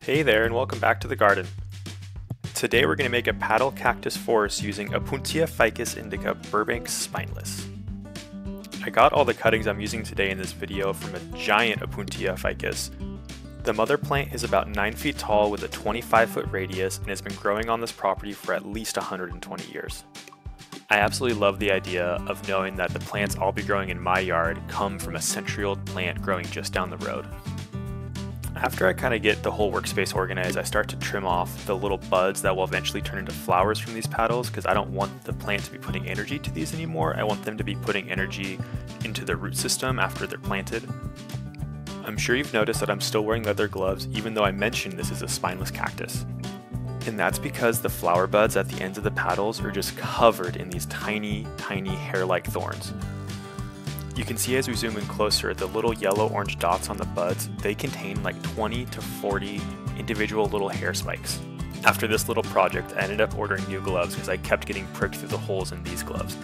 Hey there and welcome back to the garden. Today we're going to make a Potted Cacti Forest using Opuntia ficus-indica Burbank Spineless. I got all the cuttings I'm using today in this video from a giant Opuntia ficus. The mother plant is about 9 feet tall with a 25-foot radius and has been growing on this property for at least 120 years. I absolutely love the idea of knowing that the plants I'll be growing in my yard come from a century-old plant growing just down the road. After I kind of get the whole workspace organized, I start to trim off the little buds that will eventually turn into flowers from these petals because I don't want the plant to be putting energy to these anymore. I want them to be putting energy into the root system after they're planted. I'm sure you've noticed that I'm still wearing leather gloves even though I mentioned this is a spineless cactus. And that's because the flower buds at the ends of the petals are just covered in these tiny hair-like thorns. You can see as we zoom in closer, the little yellow-orange dots on the buds, they contain like 20 to 40 individual little hair spikes. After this little project, I ended up ordering new gloves because I kept getting pricked through the holes in these gloves.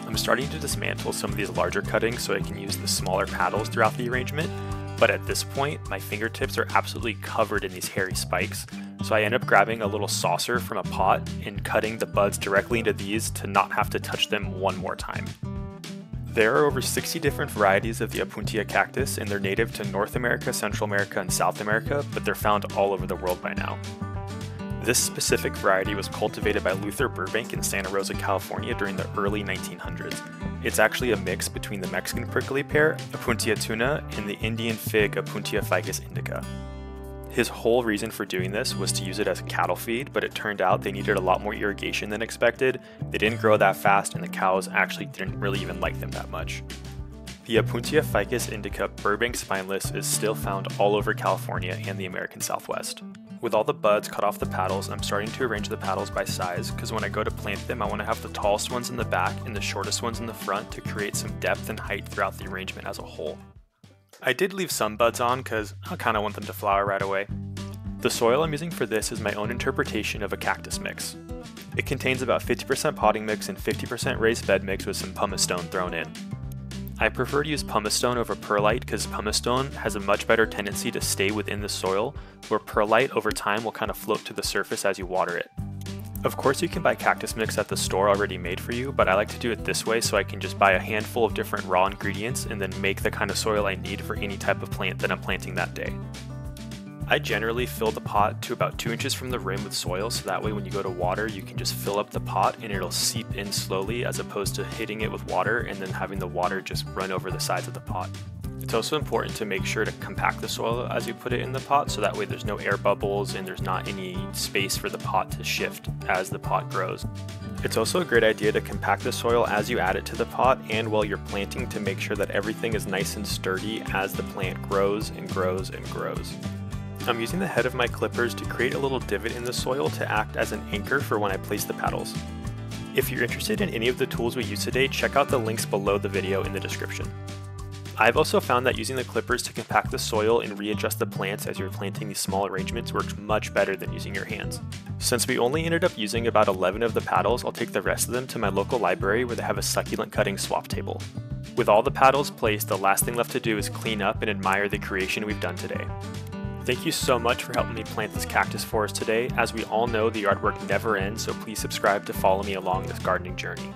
I'm starting to dismantle some of these larger cuttings so I can use the smaller petals throughout the arrangement, but at this point, my fingertips are absolutely covered in these hairy spikes, so I end up grabbing a little saucer from a pot and cutting the buds directly into these to not have to touch them one more time. There are over 60 different varieties of the Opuntia cactus, and they're native to North America, Central America, and South America, but they're found all over the world by now. This specific variety was cultivated by Luther Burbank in Santa Rosa, California during the early 1900s. It's actually a mix between the Mexican prickly pear, Opuntia tuna, and the Indian fig, Opuntia ficus-indica. His whole reason for doing this was to use it as a cattle feed, but it turned out they needed a lot more irrigation than expected. They didn't grow that fast, and the cows actually didn't really even like them that much. The Opuntia ficus-indica Burbank Spineless is still found all over California and the American Southwest. With all the buds cut off the petals, I'm starting to arrange the petals by size, because when I go to plant them, I want to have the tallest ones in the back and the shortest ones in the front to create some depth and height throughout the arrangement as a whole. I did leave some buds on because I kind of want them to flower right away. The soil I'm using for this is my own interpretation of a cactus mix. It contains about 50% potting mix and 50% raised bed mix with some pumice stone thrown in. I prefer to use pumice stone over perlite because pumice stone has a much better tendency to stay within the soil, where perlite over time will kind of float to the surface as you water it. Of course you can buy cactus mix at the store already made for you, but I like to do it this way so I can just buy a handful of different raw ingredients and then make the kind of soil I need for any type of plant that I'm planting that day. I generally fill the pot to about 2 inches from the rim with soil, so that way when you go to water you can just fill up the pot and it'll seep in slowly as opposed to hitting it with water and then having the water just run over the sides of the pot. It's also important to make sure to compact the soil as you put it in the pot so that way there's no air bubbles and there's not any space for the pot to shift as the pot grows. It's also a great idea to compact the soil as you add it to the pot and while you're planting to make sure that everything is nice and sturdy as the plant grows and grows and grows. I'm using the head of my clippers to create a little divot in the soil to act as an anchor for when I place the petals. If you're interested in any of the tools we use today, check out the links below the video in the description. I've also found that using the clippers to compact the soil and readjust the plants as you're planting these small arrangements works much better than using your hands. Since we only ended up using about 11 of the petals, I'll take the rest of them to my local library where they have a succulent cutting swap table. With all the petals placed, the last thing left to do is clean up and admire the creation we've done today. Thank you so much for helping me plant this cactus forest today. As we all know, the yard work never ends, so please subscribe to follow me along this gardening journey.